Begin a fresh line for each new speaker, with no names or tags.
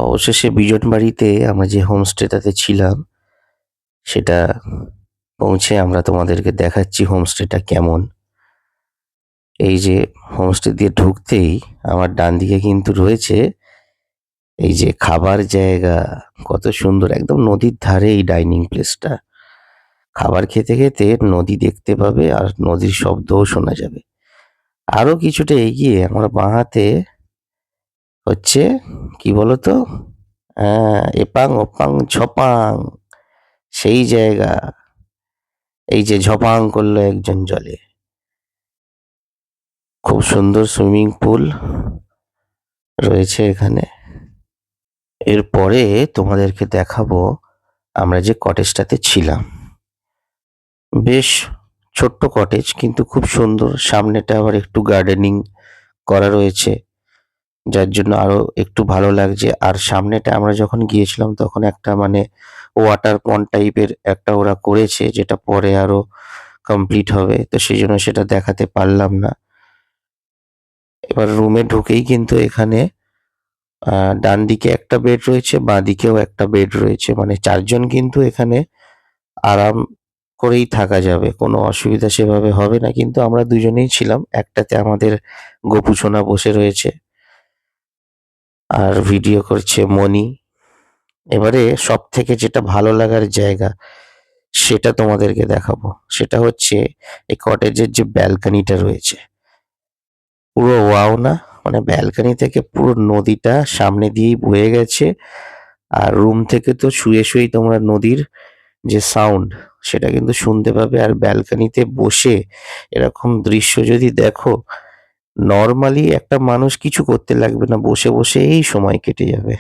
অবশেষে বিজনবাড়িতে আমরা যে হোমস্টেটাতে ছিলাম সেটা পৌঁছে আমরা তোমাদেরকে দেখাচ্ছি হোমস্টেটা কেমন। এই যে হোমস্টে দিয়ে ঢুকতেই আমার ডান দিকে কিন্তু রয়েছে এই যে খাবার জায়গা। কত সুন্দর, একদম নদীর ধারে এই ডাইনিং প্লেসটা। খাবার খেতে খেতে নদী দেখতে পাবে আর নদীর শব্দও শোনা যাবে। আরো কিছুটা এগিয়ে আমরা বাঁ হাতে হচ্ছে কি বলতো, এপাং ওপাং ঝপাং, সেই জায়গা। এই যে ঝপাং করলো একজন জলে, খুব সুন্দর সুইমিং পুল রয়েছে এখানে। এরপরে তোমাদেরকে দেখাবো আমরা যে কটেজটাতে ছিলাম। বেশ ছোট্ট কটেজ, কিন্তু খুব সুন্দর। সামনেটা আবার একটু গার্ডেনিং করা রয়েছে, যার জন্য আরো একটু ভালো লাগছে। আর সামনেটা আমরা যখন গিয়েছিলাম তখন একটা ওয়াটার পন্ড টাইপের একটা ওরা করেছে, যেটা পরে আরো কমপ্লিট হবে, তো সেই জন্য সেটা দেখাতে পারলাম না। এবার রুমে ঢুকেই কিন্তু এখানে ডান দিকে একটা বেড রয়েছে, বাঁ দিকেও একটা বেড রয়েছে, মানে 4 জন কিন্তু এখানে আরাম করেই থাকা যাবে, কোনো অসুবিধা সেভাবে হবে না। কিন্তু আমরা দুজনেই ছিলাম, একটাতে আমাদের গোপুসোনা বসে রয়েছে আর ভিডিও করছে মনি। এবারে সব থেকে যেটা ভালো লাগার জায়গা সেটা তোমাদেরকে দেখাবো, সেটা হচ্ছে এই কটেজের যে ব্যালকনিটা রয়েছে। পুরো ওয়াও না, মানে ব্যালকনি থেকে পুরো নদীটা সামনে দিয়েই বয়ে গেছে। আর রুম থেকে তো শুয়ে শুয়েই তোমরা নদীর যে সাউন্ড সেটা কিন্তু শুনতে পাবে। আর ব্যালকনিতে বসে এরকম দৃশ্য যদি দেখো, নর্মালি একটা মানুষ কিছু করতে লাগবে না, বসে বসেই সময় কেটে যাবে।